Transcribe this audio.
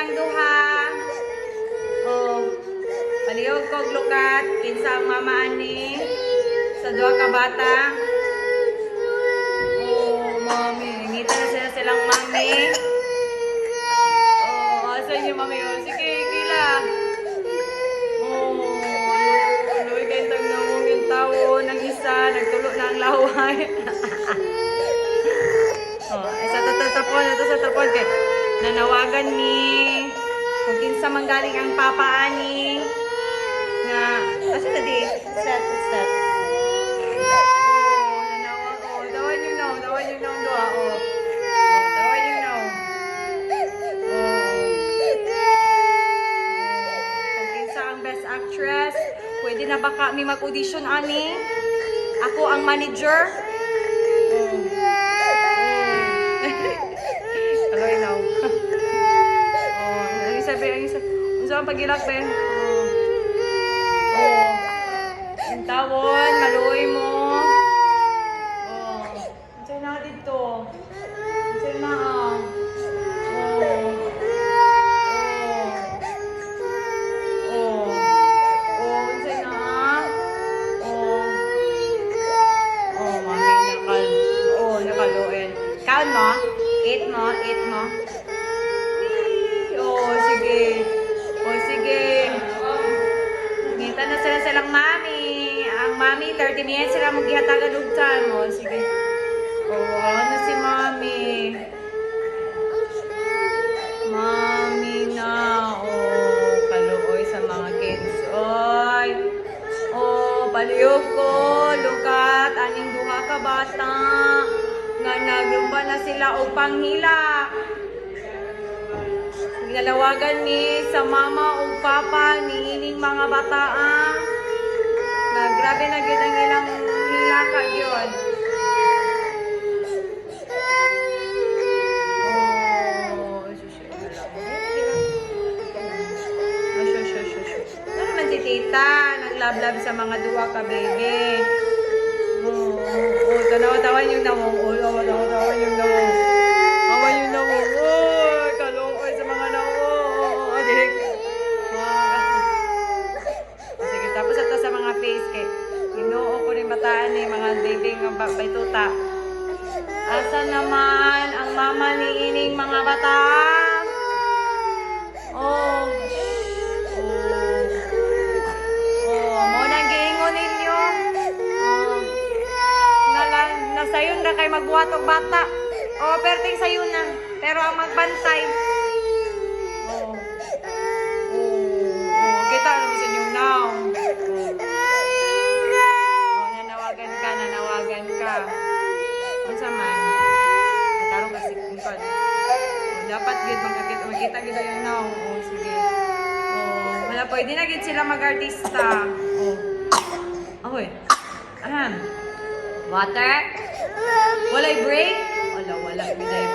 silang duha. Oh, palihog kog lukat kinsa ang mama ani sa duha ka bata. Oh, mami, ngita na sila silang mami. Oh, asa niyo mami? Oh, sige, kila. Oh, luwi kayo tag namong yung tao ng isa, nagtulo na ang laway. Oh, sa tatapon kay nanawagan ni kung kinsa manggaling ang papa ani nga asa na di set. Oh, nanawag oh, dawan yung now doa oh. Oh, dawan yung now. Oh. Kung kinsa ang best actress, pwede na ba kami mag-audition ani? Ako ang manager. Hello, now. Oh, ang isa. Unsa ang pagilak be? Oh. Ang tawon, maluoy mo. Oh. Unsa na dito? Unsa na ah? Oh. Oh. Oh, unsa na ah? Oh. Oh, mami nakal. Oh, nakaluoy. Kaon mo? Eat mo. Oh, sige. Ngita na sila silang mami. Ang mami, 30 minutes sila maghihatagan og time mo. Sige. Oh, ano si mami? Mami na. Oh, kaluoy sa mga kids. Oy. Oh, palihog ko. Lukat. Aning duha ka bata. Nga naglumba na sila o panghila. Nalawagan ni sa mama o papa ni ining mga bataa. Na grabe na gyud ang ilang hila ka gyud. Oh, ano man si tita, naglablab sa mga duwa ka baby. Oh, tanawa-tawan yung nawong. Tawan yung nawong. Awan yung nawong. Oh, kalungkoy sa mga nawong. Oh, direk. Sige, tapos ito sa mga face kay Ginoo ko rin bataan ni mga baby ng baytuta. Asa naman ang mama ni ining mga bata? Oh. Mo nang giingon ninyo. Nasayon na kay magbuhat og bata. O, perting sayon na. Pero ang magbantay. Oh. Kita naman sa inyong now. Nanawagan ka. Unsa man? Matarong kasi kungkod. Dapat gid magkita gid yung now. Sige. Wala pwede na gid sila mag-artista. Ahoy. Water? Walay break? Wala, biday